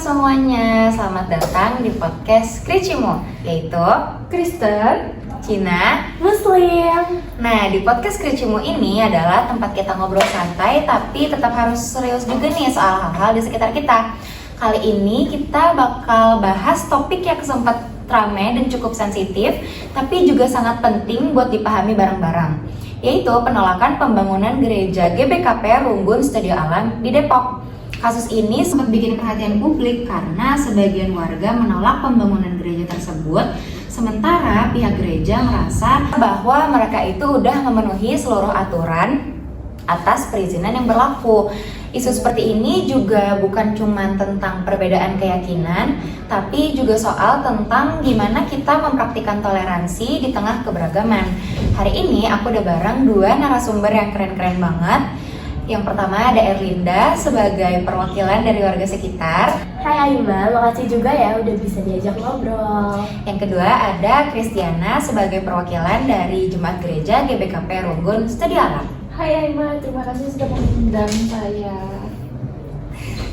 semuanya, selamat datang di podcast Kricimu, yaitu Kristen, Cina, Muslim. Nah, di podcast Kricimu ini adalah tempat kita ngobrol santai, tapi tetap harus serius juga nih soal hal-hal di sekitar kita. Kali ini kita bakal bahas topik yang sempat ramai dan cukup sensitif, tapi juga sangat penting buat dipahami bareng-bareng, yaitu penolakan pembangunan gereja GBKP Runggun Studio Alam di Depok. Kasus ini sempat bikin perhatian publik karena sebagian warga menolak pembangunan gereja tersebut, sementara pihak gereja merasa bahwa mereka itu udah memenuhi seluruh aturan atas perizinan yang berlaku. Isu seperti ini juga bukan cuma tentang perbedaan keyakinan, tapi juga soal tentang gimana kita mempraktikkan toleransi di tengah keberagaman. Hari ini aku udah bareng dua narasumber yang keren-keren banget. Yang pertama ada Erlinda sebagai perwakilan dari warga sekitar. Hai Aima, makasih juga ya udah bisa diajak ngobrol. Yang kedua ada Kristiana sebagai perwakilan dari Jemaat Gereja GBKP Runggun Studio Alam. Hai Aima, terima kasih sudah mengundang saya.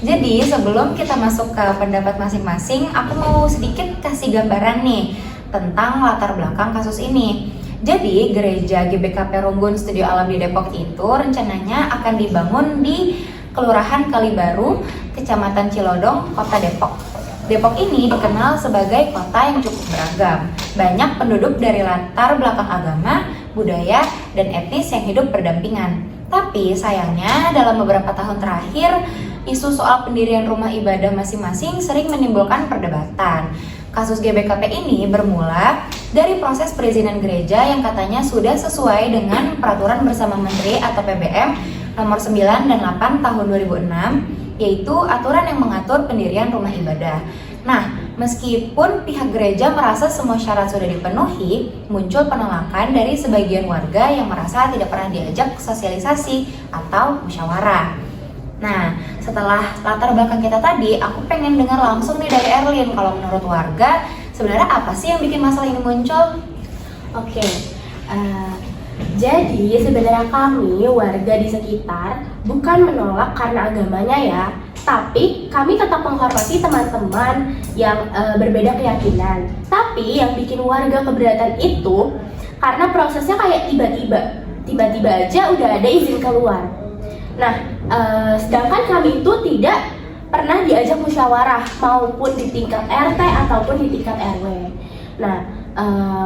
Jadi sebelum kita masuk ke pendapat masing-masing, aku mau sedikit kasih gambaran nih tentang latar belakang kasus ini. Jadi gereja GBKP Runggun Studio Alam di Depok itu rencananya akan dibangun di Kelurahan Kalibaru, Kecamatan Cilodong, Kota Depok. Depok ini dikenal sebagai kota yang cukup beragam. Banyak penduduk dari latar belakang agama, budaya, dan etnis yang hidup berdampingan. Tapi sayangnya dalam beberapa tahun terakhir, isu soal pendirian rumah ibadah masing-masing sering menimbulkan perdebatan. Kasus GBKP ini bermula dari proses perizinan gereja yang katanya sudah sesuai dengan Peraturan Bersama Menteri atau PBM nomor 9 dan 8 tahun 2006, yaitu aturan yang mengatur pendirian rumah ibadah. Nah, meskipun pihak gereja merasa semua syarat sudah dipenuhi, muncul penolakan dari sebagian warga yang merasa tidak pernah diajak sosialisasi atau musyawarah. Nah, setelah latar belakang kita tadi, aku pengen dengar langsung nih dari Erlin. Kalau menurut warga, sebenarnya apa sih yang bikin masalah ini muncul? Oke, jadi sebenarnya kami warga di sekitar bukan menolak karena agamanya ya, tapi kami tetap menghormati teman-teman yang berbeda keyakinan. Tapi yang bikin warga keberatan itu karena prosesnya kayak tiba-tiba aja udah ada izin keluar. Nah, sedangkan kami itu tidak pernah diajak musyawarah maupun di tingkat RT ataupun di tingkat RW. Nah,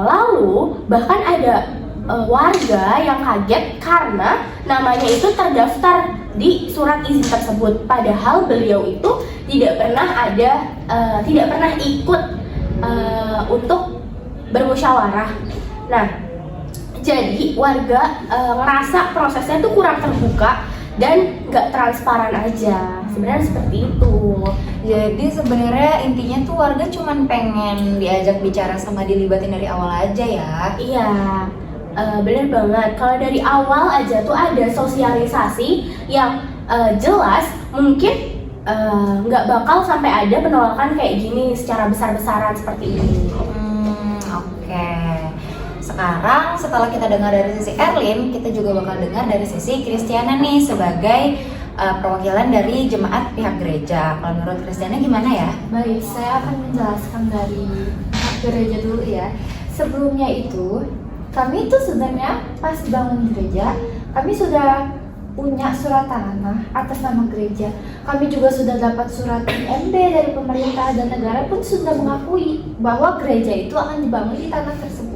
lalu bahkan ada warga yang kaget karena namanya itu terdaftar di surat izin tersebut, padahal beliau itu tidak pernah ikut untuk bermusyawarah. Nah, jadi warga ngerasa prosesnya itu kurang terbuka dan nggak transparan aja. Sebenarnya seperti itu. Jadi sebenarnya intinya tuh warga cuman pengen diajak bicara sama dilibatin dari awal aja ya. Iya, bener banget. Kalau dari awal aja tuh ada sosialisasi yang jelas, mungkin nggak bakal sampai ada penolakan kayak gini secara besar-besaran seperti ini. Oke. Sekarang setelah kita dengar dari sisi Erlin, kita juga bakal dengar dari sisi Kristiana nih sebagai perwakilan dari jemaat pihak gereja. Kalau menurut Kristiana gimana ya? Baik, saya akan menjelaskan dari pihak gereja dulu ya. Sebelumnya itu, kami itu sebenarnya pas bangun gereja, kami sudah punya surat tanah atas nama gereja. Kami juga sudah dapat surat IMB dari pemerintah dan negara pun sudah mengakui bahwa gereja itu akan dibangun di tanah tersebut.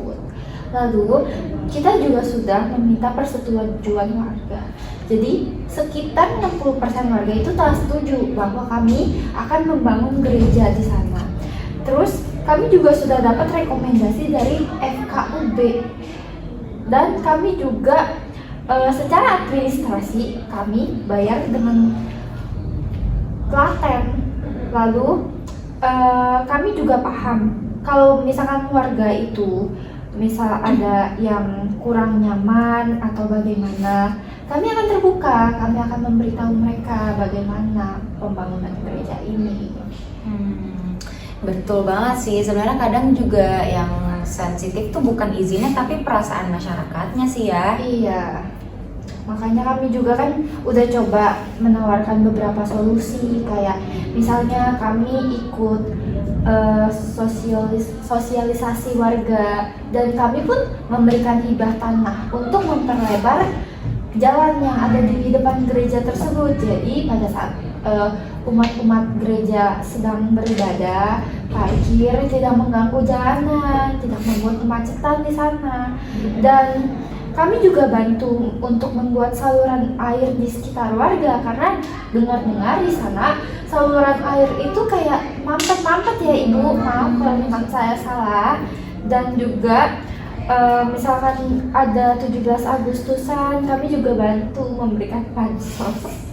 Lalu kita juga sudah meminta persetujuan warga. Jadi sekitar 60% warga itu telah setuju bahwa kami akan membangun gereja di sana. Terus kami juga sudah dapat rekomendasi dari FKUB. Dan kami juga secara administrasi kami bayar dengan Klaten. Lalu kami juga paham kalau misalkan warga itu misal ada yang kurang nyaman atau bagaimana, kami akan terbuka, kami akan memberitahu mereka bagaimana pembangunan gereja ini. Betul banget sih, sebenarnya kadang juga yang sensitif tuh bukan izinnya tapi perasaan masyarakatnya sih ya. Iya. Makanya kami juga kan udah coba menawarkan beberapa solusi, kayak misalnya kami ikut sosialisasi warga, dan kami pun memberikan hibah tanah untuk memperlebar jalan yang ada di depan gereja tersebut. Jadi pada saat umat-umat gereja sedang beribadah, parkir tidak mengganggu jalanan, tidak membuat kemacetan di sana. Dan kami juga bantu untuk membuat saluran air di sekitar warga, karena dengar-dengar di sana saluran air itu kayak mampet-mampet ya Ibu, maaf kalau memang saya salah. Dan juga misalkan ada 17 Agustusan, kami juga bantu memberikan bansos.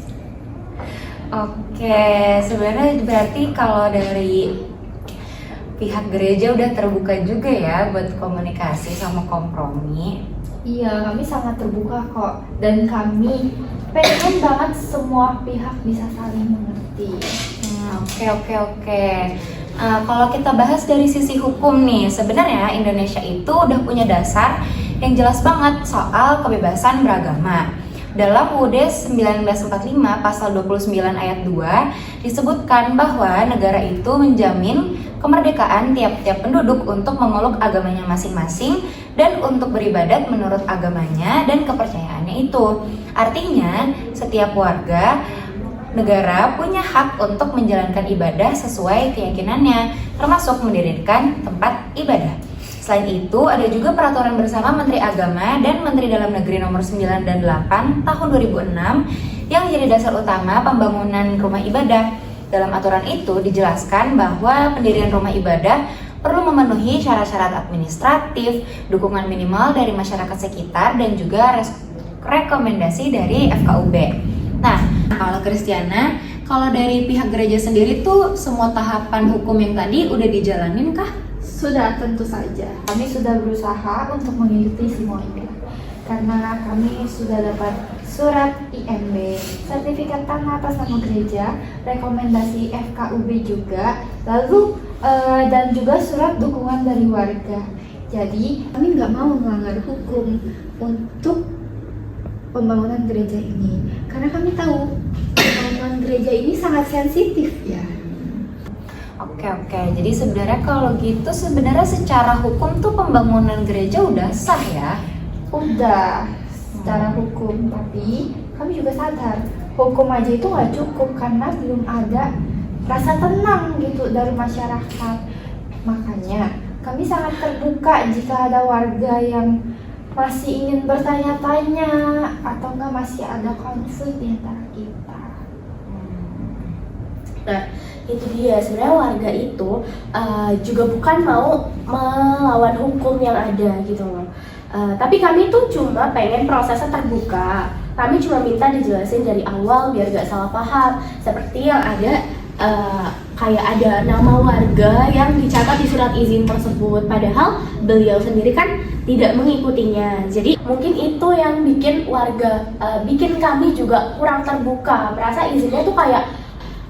Oke, sebenarnya berarti kalau dari pihak gereja udah terbuka juga ya buat komunikasi sama kompromi. Iya, kami sangat terbuka kok, dan kami pengen banget semua pihak bisa saling mengerti. Oke. Kalau kita bahas dari sisi hukum nih, sebenarnya Indonesia itu udah punya dasar yang jelas banget soal kebebasan beragama. Dalam UUD 1945 pasal 29 ayat 2 disebutkan bahwa negara itu menjamin kemerdekaan tiap-tiap penduduk untuk memeluk agamanya masing-masing dan untuk beribadat menurut agamanya dan kepercayaannya itu. Artinya, setiap warga negara punya hak untuk menjalankan ibadah sesuai keyakinannya, termasuk mendirikan tempat ibadah. Selain itu, ada juga peraturan bersama Menteri Agama dan Menteri Dalam Negeri nomor 9 dan 8 tahun 2006 yang jadi dasar utama pembangunan rumah ibadah. Dalam aturan itu dijelaskan bahwa pendirian rumah ibadah perlu memenuhi syarat-syarat administratif, dukungan minimal dari masyarakat sekitar, dan juga rekomendasi dari FKUB. Nah, kalau Kristiana, kalau dari pihak gereja sendiri tuh semua tahapan hukum yang tadi udah dijalanin kah? Sudah, tentu saja. Kami sudah berusaha untuk mengikuti semuanya, karena kami sudah dapat surat IMB, sertifikat tanah atas nama gereja, rekomendasi FKUB juga, lalu dan juga surat dukungan dari warga. Jadi kami nggak mau melanggar hukum untuk pembangunan gereja ini, karena kami tahu pembangunan gereja ini sangat sensitif ya. Oke. Jadi sebenarnya kalau gitu sebenarnya secara hukum tuh pembangunan gereja udah sah ya? Udah secara hukum, tapi kami juga sadar hukum aja itu nggak cukup karena belum ada rasa tenang gitu dari masyarakat. Makanya kami sangat terbuka jika ada warga yang masih ingin bertanya-tanya atau nggak masih ada konflik di antara kita. Nah, itu dia, sebenarnya warga itu juga bukan mau melawan hukum yang ada gitu loh. Tapi kami tuh cuma pengen prosesnya terbuka. Kami cuma minta dijelasin dari awal biar gak salah paham. Seperti yang ada kayak ada nama warga yang dicatat di surat izin tersebut, padahal beliau sendiri kan tidak mengikutinya. Jadi mungkin itu yang bikin warga, bikin kami juga kurang terbuka. Merasa izinnya tuh kayak,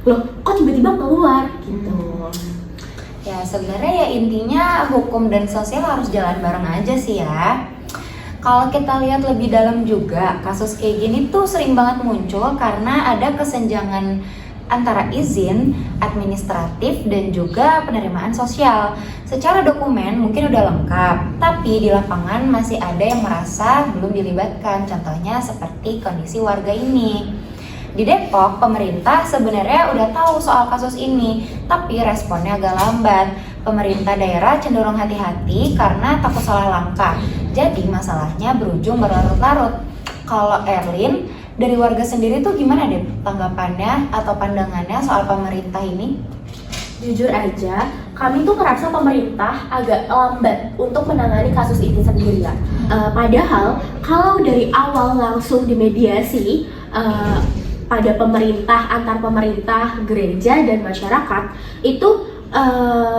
loh kok tiba-tiba keluar gitu. Ya sebenarnya ya intinya hukum dan sosial harus jalan bareng aja sih ya. Kalau kita lihat lebih dalam juga, kasus kayak gini tuh sering banget muncul karena ada kesenjangan antara izin administratif dan juga penerimaan sosial. Secara dokumen mungkin udah lengkap, tapi di lapangan masih ada yang merasa belum dilibatkan. Contohnya seperti kondisi warga ini. Di Depok, pemerintah sebenarnya udah tahu soal kasus ini, tapi responnya agak lambat. Pemerintah daerah cenderung hati-hati karena takut salah langkah. Jadi masalahnya berujung berlarut-larut. Kalau Erlin, dari warga sendiri tuh gimana deh tanggapannya atau pandangannya soal pemerintah ini? Jujur aja, kami tuh merasa pemerintah agak lambat untuk menangani kasus ini sendiri ya. Padahal kalau dari awal langsung dimediasi pada pemerintah, antar pemerintah, gereja dan masyarakat itu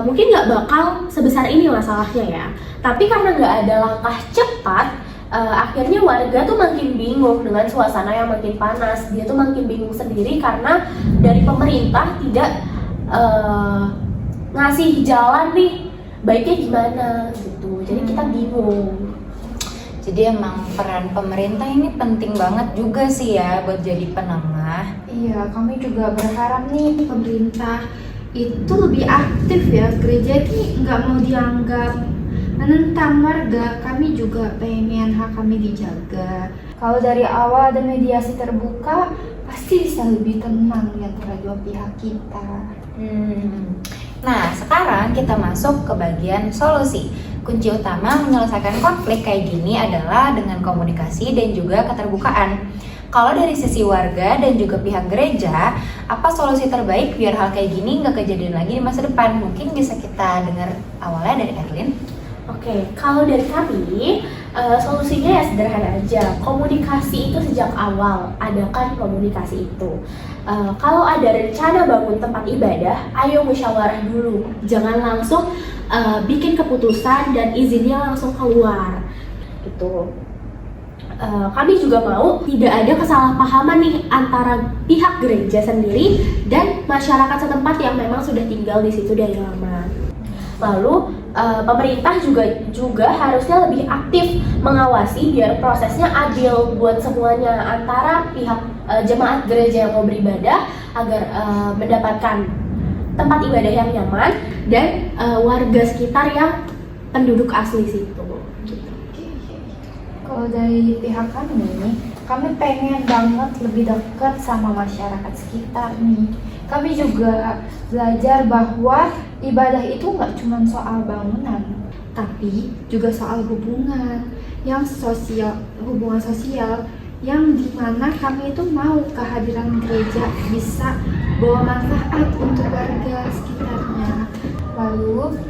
mungkin nggak bakal sebesar ini masalahnya ya. Tapi karena nggak ada langkah cepat, akhirnya warga tuh makin bingung dengan suasana yang makin panas. Dia tuh makin bingung sendiri karena dari pemerintah tidak ngasih jalan nih, baiknya gimana gitu. Jadi kita bingung. Jadi emang peran pemerintah ini penting banget juga sih ya buat jadi penengah. Iya, kami juga berharap nih pemerintah itu lebih aktif ya. Gereja ini nggak mau dianggap menentang warga, kami juga pengen hak kami dijaga. Kalau dari awal ada mediasi terbuka, pasti bisa lebih tenang di antara dua pihak kita. Nah, sekarang kita masuk ke bagian solusi. Kunci utama menyelesaikan konflik kayak gini adalah dengan komunikasi dan juga keterbukaan. Kalau dari sisi warga dan juga pihak gereja, apa solusi terbaik biar hal kayak gini nggak kejadian lagi di masa depan? Mungkin bisa kita dengar awalnya dari Erlin. Oke, kalau dari kami, solusinya ya sederhana aja. Komunikasi itu sejak awal, adakan komunikasi itu. Kalau ada rencana bangun tempat ibadah, ayo musyawarah dulu. Jangan langsung bikin keputusan dan izinnya langsung keluar. Gitu. Kami juga mau tidak ada kesalahpahaman nih antara pihak gereja sendiri dan masyarakat setempat yang memang sudah tinggal di situ dari lama. Lalu pemerintah juga harusnya lebih aktif mengawasi biar prosesnya adil buat semuanya antara pihak jemaat gereja yang mau beribadah agar mendapatkan tempat ibadah yang nyaman dan warga sekitar yang penduduk asli situ. Kalau dari pihak kami pengen banget lebih dekat sama masyarakat sekitar nih. Kami juga belajar bahwa ibadah itu nggak cuma soal bangunan, tapi juga soal hubungan sosial yang dimana kami itu mau kehadiran gereja bisa bawa manfaat untuk warga sekitarnya. Lalu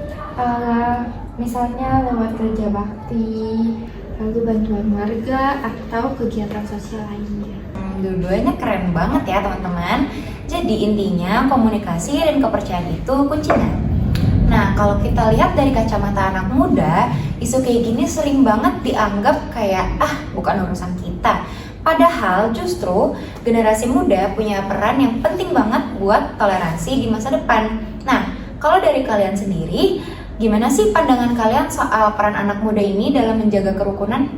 misalnya lewat kerja bakti, lalu bantuan warga atau kegiatan sosial lainnya. Dua-duanya keren banget ya teman-teman. Jadi intinya komunikasi dan kepercayaan itu kuncinya. Nah, kalau kita lihat dari kacamata anak muda, isu kayak gini sering banget dianggap kayak bukan urusan kita. Padahal justru generasi muda punya peran yang penting banget buat toleransi di masa depan. Nah, kalau dari kalian sendiri, gimana sih pandangan kalian soal peran anak muda ini dalam menjaga kerukunan?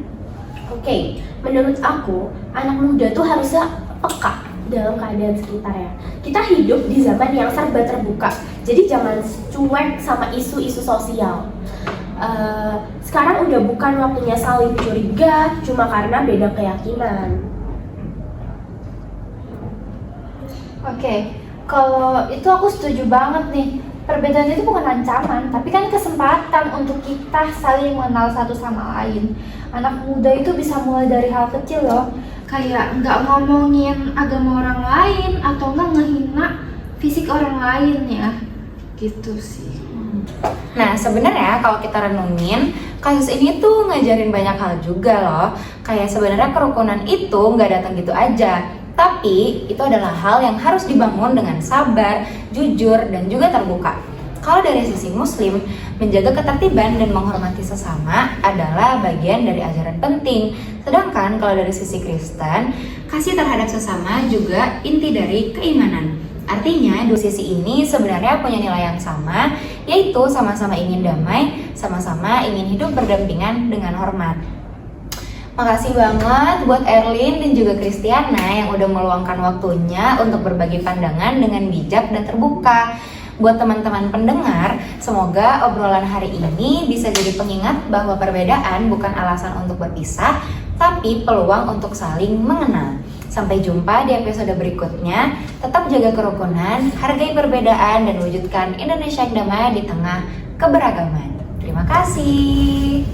Oke, menurut aku anak muda tuh harusnya peka dalam keadaan sekitar ya. Kita hidup di zaman yang serba terbuka, jadi jangan cuek sama isu-isu sosial. Sekarang udah bukan waktunya saling curiga cuma karena beda keyakinan. Oke, kalau itu aku setuju banget nih. Perbedaan itu bukan ancaman, tapi kan kesempatan untuk kita saling mengenal satu sama lain. Anak muda itu bisa mulai dari hal kecil loh, kayak nggak ngomongin agama orang lain atau nggak ngehina fisik orang lain ya, gitu sih. Nah, sebenarnya kalau kita renungin, kasus ini tuh ngajarin banyak hal juga loh. Kayak sebenarnya kerukunan itu nggak datang gitu aja. Tapi itu adalah hal yang harus dibangun dengan sabar, jujur, dan juga terbuka. Kalau dari sisi Muslim, menjaga ketertiban dan menghormati sesama adalah bagian dari ajaran penting. Sedangkan kalau dari sisi Kristen, kasih terhadap sesama juga inti dari keimanan. Artinya, dua sisi ini sebenarnya punya nilai yang sama, yaitu sama-sama ingin damai, sama-sama ingin hidup berdampingan dengan hormat. Makasih banget buat Erlin dan juga Kristiana yang udah meluangkan waktunya untuk berbagi pandangan dengan bijak dan terbuka. Buat teman-teman pendengar, semoga obrolan hari ini bisa jadi pengingat bahwa perbedaan bukan alasan untuk berpisah, tapi peluang untuk saling mengenal. Sampai jumpa di episode berikutnya. Tetap jaga kerukunan, hargai perbedaan, dan wujudkan Indonesia yang damai di tengah keberagaman. Terima kasih.